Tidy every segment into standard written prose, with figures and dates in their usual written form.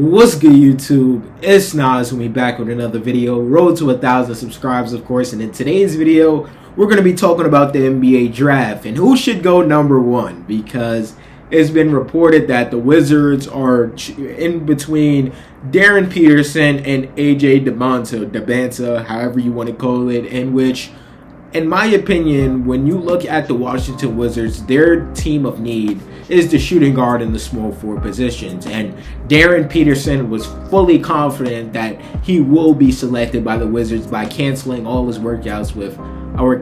What's good, YouTube? It's Nas, and we back with another video. Road to 1,000 subscribers, of course. And in today's video, we're going to be talking about the NBA draft and who should go number one, because it's been reported that the Wizards are in between Darren Peterson and AJ Dybala, however you want to call it, in which, in my opinion, when you look at the Washington Wizards, their team of need is the shooting guard and the small forward positions. And Darren Peterson was fully confident that he will be selected by the Wizards by canceling all his workouts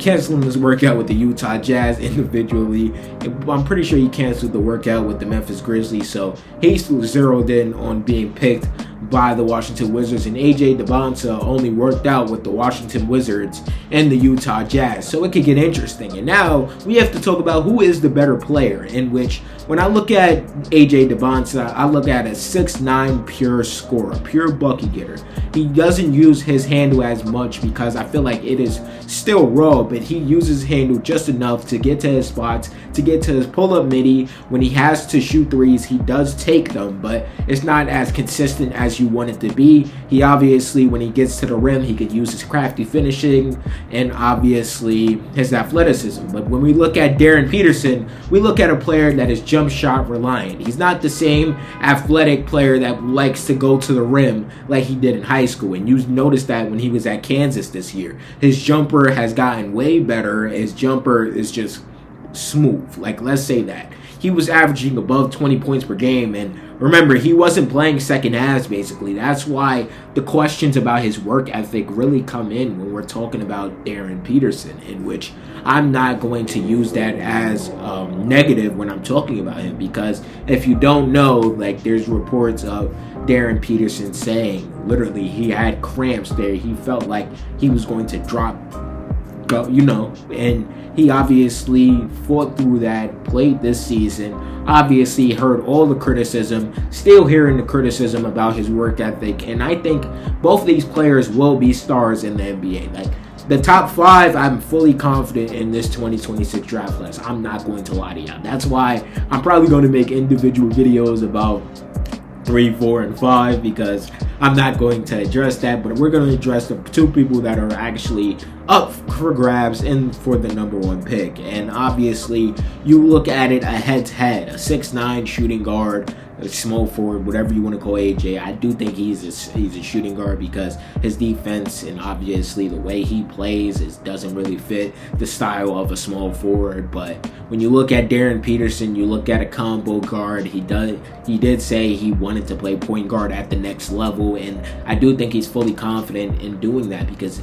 canceling his workout with the Utah Jazz individually. I'm pretty sure he canceled the workout with the Memphis Grizzlies, so he's zeroed in on being picked by the Washington Wizards, and AJ Dybala only worked out with the Washington Wizards and the Utah Jazz, so it could get interesting. And now we have to talk about who is the better player, in which when I look at AJ Dybala, I look at a 6'9" pure scorer, pure bucket getter. He doesn't use his handle as much because I feel like it is still raw, but he uses his handle just enough to get to his spots, to get to his pull-up midi. When he has to shoot threes, he does take them, but it's not as consistent as you want it to be. He obviously, when he gets to the rim, he could use his crafty finishing and obviously his athleticism. But when we look at Darren Peterson, we look at a player that is jump shot reliant. He's not the same athletic player that likes to go to the rim like he did in high school. And you noticed that when he was at Kansas this year, his jumper has gotten way better. His jumper is just smooth. Like, let's say that. He was averaging above 20 points per game, and remember, he wasn't playing second halves, basically. That's why the questions about his work ethic really come in when we're talking about Darren Peterson, in which I'm not going to use that as negative when I'm talking about him, because if you don't know, like, there's reports of Darren Peterson saying, literally, he had cramps there. He felt like he was going to and he obviously fought through that, played this season, obviously heard all the criticism, still hearing the criticism about his work ethic, and I think both of these players will be stars in the NBA. Like, the top five, I'm fully confident in this 2026 draft class. I'm not going to lie to you. That's why I'm probably going to make individual videos about 3, 4, and 5, because I'm not going to address that, but we're going to address the two people that are actually up for grabs and for the number one pick. And obviously, you look at it a head-to-head, a 6'9" shooting guard, a small forward, whatever you want to call AJ. I do think he's a shooting guard because his defense and obviously the way he plays doesn't really fit the style of a small forward. But when you look at Darren Peterson, you look at a combo guard. He did say he wanted to play point guard at the next level, and I do think he's fully confident in doing that because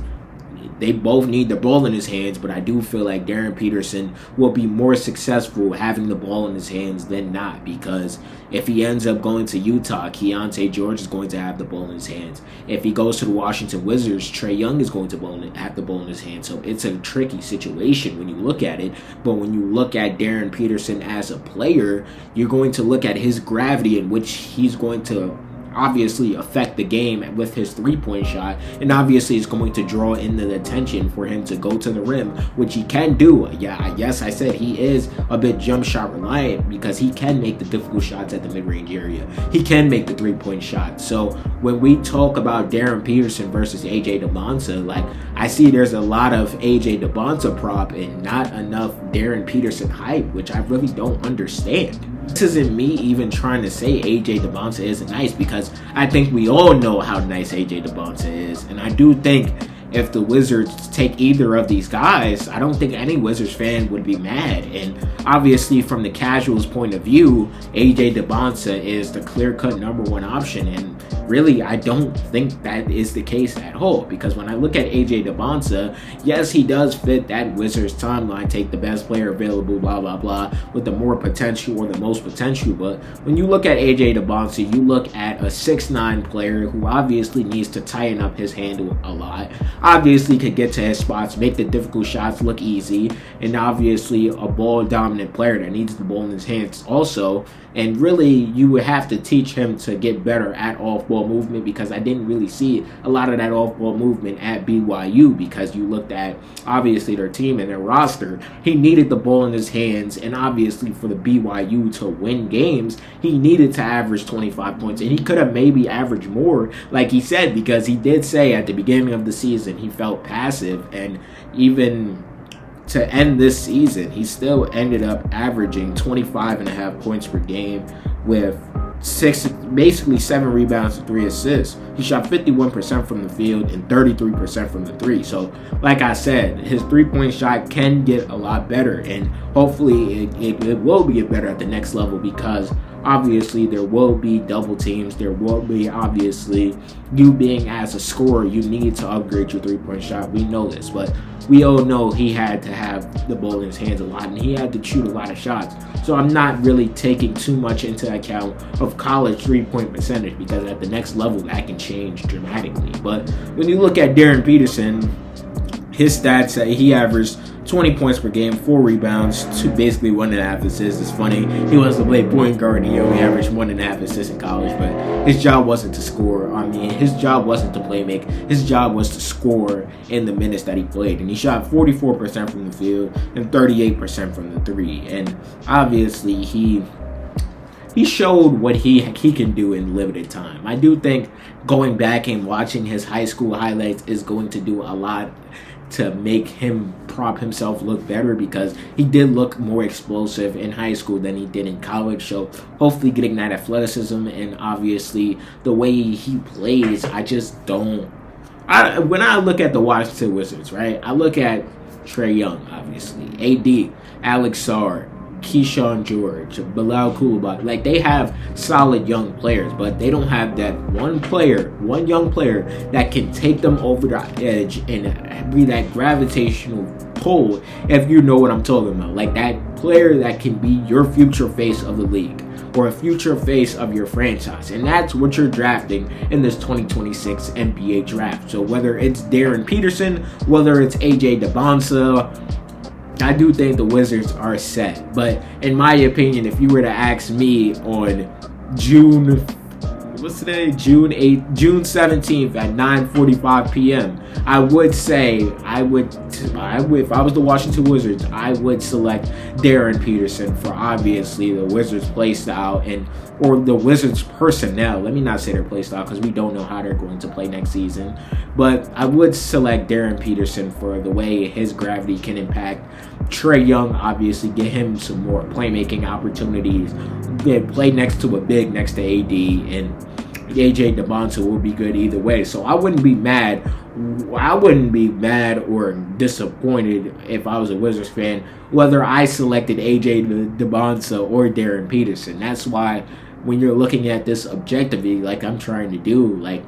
they both need the ball in his hands, but I do feel like Darren Peterson will be more successful having the ball in his hands than not, because if he ends up going to Utah, Keontae George is going to have the ball in his hands. If he goes to the Washington Wizards, Trae Young is going to have the ball in his hands. So it's a tricky situation when you look at it, but when you look at Darren Peterson as a player, you're going to look at his gravity in which he's going to obviously affect the game with his three-point shot, and obviously it's going to draw in the attention for him to go to the rim, which he can do. Yes, I said he is a bit jump shot reliant because he can make the difficult shots at the mid-range area. He can make the three-point shot. So when we talk about Darren Peterson versus AJ Dybala, like, I see there's a lot of AJ Dybala prop and not enough Darren Peterson hype, which I really don't understand. This isn't me even trying to say AJ Dybala isn't nice, because I think we all know how nice AJ Dybala is. And I do think if the Wizards take either of these guys, I don't think any Wizards fan would be mad. And obviously, from the casual's point of view, AJ Dybala is the clear-cut number one option. And really, I don't think that is the case at all, because when I look at AJ Dybala, yes, he does fit that Wizards timeline, take the best player available, blah, blah, blah, with the more potential or the most potential. But when you look at AJ Dybala, you look at a 6'9" player who obviously needs to tighten up his handle a lot, obviously could get to his spots, make the difficult shots look easy, and obviously a ball-dominant player that needs the ball in his hands also. And really, you would have to teach him to get better at off-ball off-ball movement, because I didn't really see a lot of that off-ball movement at BYU, because you looked at, obviously, their team and their roster. He needed the ball in his hands, and obviously for the BYU to win games, he needed to average 25 points, and he could have maybe averaged more, like he said, because he did say at the beginning of the season he felt passive, and even to end this season, he still ended up averaging 25.5 points per game with basically 7 rebounds and 3 assists. He shot 51% from the field and 33% from the three. So, like I said, his three-point shot can get a lot better, and hopefully it will get better at the next level, because obviously there will be double teams. There will be, obviously, you being as a scorer, you need to upgrade your three-point shot. We know this, but we all know he had to have the ball in his hands a lot, and he had to shoot a lot of shots. So I'm not really taking too much into account of college three-point percentage, because at the next level that can change dramatically. But when you look at Darren Peterson, his stats say he averaged 20 points per game, 4 rebounds, basically 1.5 assists. It's funny, he wants to play point guard, and he only averaged 1.5 assists in college, but his job wasn't to score. I mean, his job wasn't to play make. His job was to score in the minutes that he played, and he shot 44% from the field and 38% from the three. And obviously, he showed what he can do in limited time. I do think going back and watching his high school highlights is going to do a lot to make him prop himself look better, because he did look more explosive in high school than he did in college. So hopefully getting that athleticism and obviously the way he plays, I just don't. When I look at the Washington Wizards, right, I look at Trae Young, obviously, AD, Alex Sarr, Keyshawn George, Bilal Coulibaly. Like, they have solid young players, but they don't have that one young player that can take them over the edge and be that gravitational pull, if you know what I'm talking about. Like, that player that can be your future face of the league or a future face of your franchise. And that's what you're drafting in this 2026 NBA draft. So whether it's Darren Peterson, whether it's AJ Dembonsa, I do think the Wizards are set. But in my opinion, if you were to ask me on June 8th, June 17th at 9:45 p.m., I would say if I was the Washington Wizards, I would select Darren Peterson for obviously the Wizards play style or the Wizards personnel. Let me not say their play style, because we don't know how they're going to play next season. But I would select Darren Peterson for the way his gravity can impact Trae Young, obviously get him some more playmaking opportunities. Play next to a big next to AD, and AJ Dembonsa will be good either way. So I wouldn't be mad or disappointed if I was a Wizards fan whether I selected AJ Dembonsa or Darren Peterson. That's why when you're looking at this objectively, like I'm trying to do, like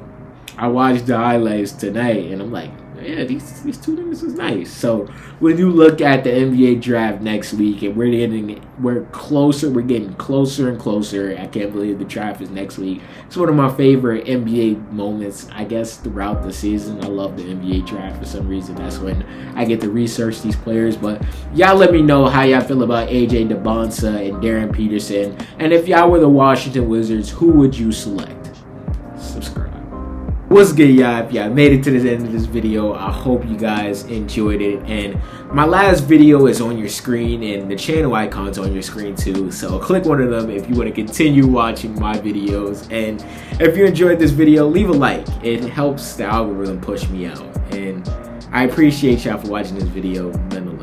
I watched the highlights tonight and I'm like, yeah, these two niggas is nice. So when you look at the NBA draft next week, and we're getting closer and closer. I can't believe the draft is next week. It's one of my favorite NBA moments, I guess, throughout the season. I love the NBA draft for some reason. That's when I get to research these players. But y'all let me know how y'all feel about AJ Dembonsa and Darren Peterson. And if y'all were the Washington Wizards, who would you select? Subscribe. What's good, y'all? If y'all made it to the end of this video, I hope you guys enjoyed it. And my last video is on your screen, and the channel icon's on your screen too. So click one of them if you want to continue watching my videos. And if you enjoyed this video, leave a like. It helps the algorithm push me out. And I appreciate y'all for watching this video nonetheless.